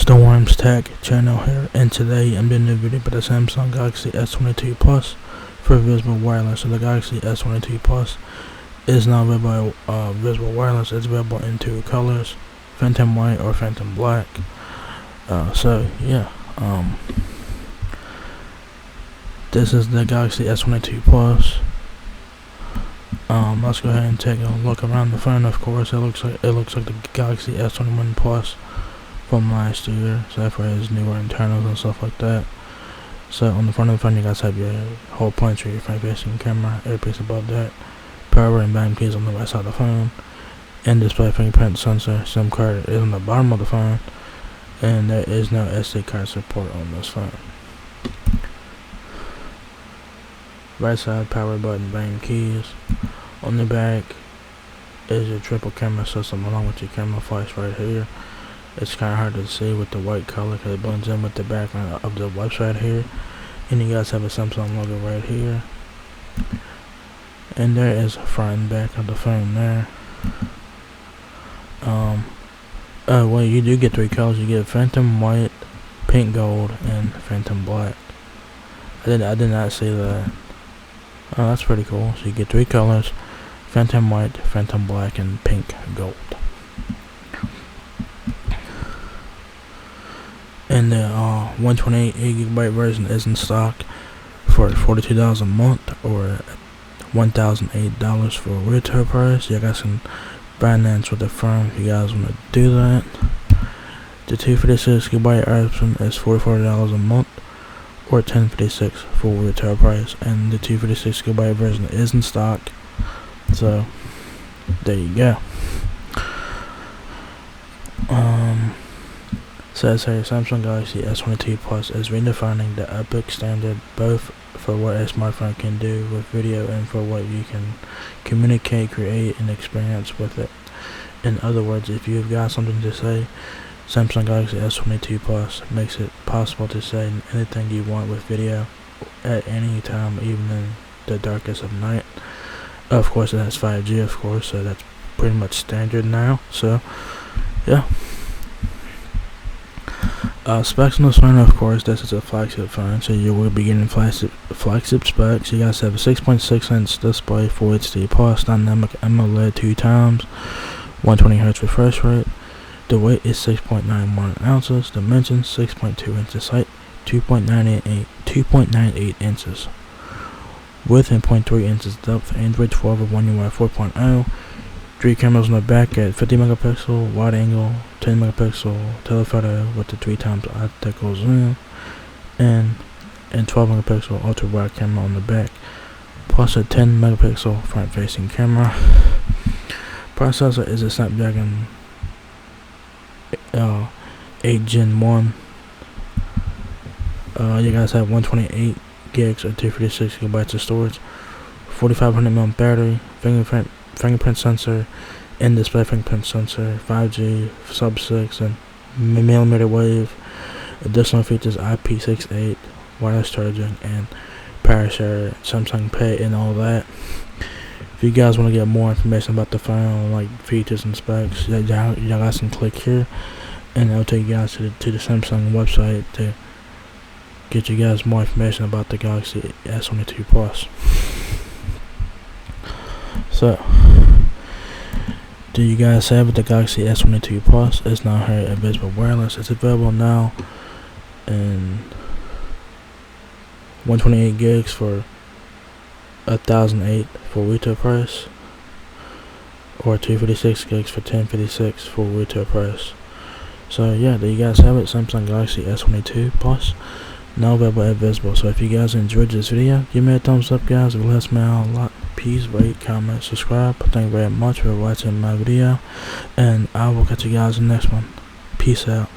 Storm's Tech channel here, and today I'm doing a video about the Samsung Galaxy S22 Plus for visible wireless. So the Galaxy S22 Plus is now available visible wireless. It's available in two colors, Phantom White or Phantom Black. This is the Galaxy S22 Plus. Let's go ahead and take a look around the phone. Of course, it looks like the Galaxy S21 Plus from last year, so for his newer internals and stuff like that. So on the front of the phone, you guys have your whole punch or your front-facing camera, earpiece above that, power and button keys on the right side of the phone, in-display fingerprint sensor. SIM card is on the bottom of the phone, and there is no SD card support on this phone. Right side, power button, button keys. On the back is your triple camera system along with your camera flash right here. It's kind of hard to see with the white color because it blends in with the background of the website here. And you guys have a Samsung logo right here. And there is front and back of the phone there. Well, you do get three colors. You get Phantom White, Pink Gold, and Phantom Black. I did not see that. Oh, that's pretty cool. So you get three colors: Phantom White, Phantom Black, and Pink Gold. And the 128GB version is in stock for $42 a month or $1,008 for retail price. You guys can finance with the firm if you guys want to do that. The 256GB option is $44 a month or $1056 for retail price, and the 256GB version is in stock. So there you go. Says here, Samsung Galaxy S22 Plus is redefining the epic standard both for what a smartphone can do with video and for what you can communicate, create, and experience with it. In other words, if you've got something to say, Samsung Galaxy S22 Plus makes it possible to say anything you want with video at any time, even in the darkest of night. Of course, it has 5G, of course, so that's pretty much standard now. So, yeah. Specs on this phone, of course, this is a flagship phone, so you will be getting flagship specs. You guys have a 6.6-inch display, Full HD Plus, dynamic AMOLED 2x, 120Hz refresh rate. The weight is 6.91 ounces. Dimensions 6.2 inches. Height 2.98 inches. Width and 0.3 inches depth. Android 12 with One UI 4.0. 3 cameras on the back at 50 megapixel wide angle, 10 megapixel telephoto with the 3x optical zoom, and 12 megapixel ultra wide camera on the back, plus a 10 megapixel front facing camera. Processor is a Snapdragon 8 Gen 1. You guys have 128 gigs or 256GB of storage, 4500mAh battery, fingerprint sensor, in-display fingerprint sensor, 5G, sub-6, and millimeter wave. Additional features: IP68, wireless charging, and power share, Samsung Pay, and all that. If you guys want to get more information about the phone, like features and specs, y'all guys can click here, and it'll take you guys to the Samsung website to get you guys more information about the Galaxy S22 Plus. So, do you guys have it? The Galaxy S22 Plus is now here at visible wireless. It's available now in 128 gigs for $1,008 for retail price, or 256 gigs for $1056 for retail price. So yeah, there you guys have it. Samsung Galaxy S22 Plus now available at visible. So if you guys enjoyed this video, give me a thumbs up, guys. It will help me out a lot. Please rate, comment, subscribe. Thank you very much for watching my video, and I will catch you guys in the next one. Peace out.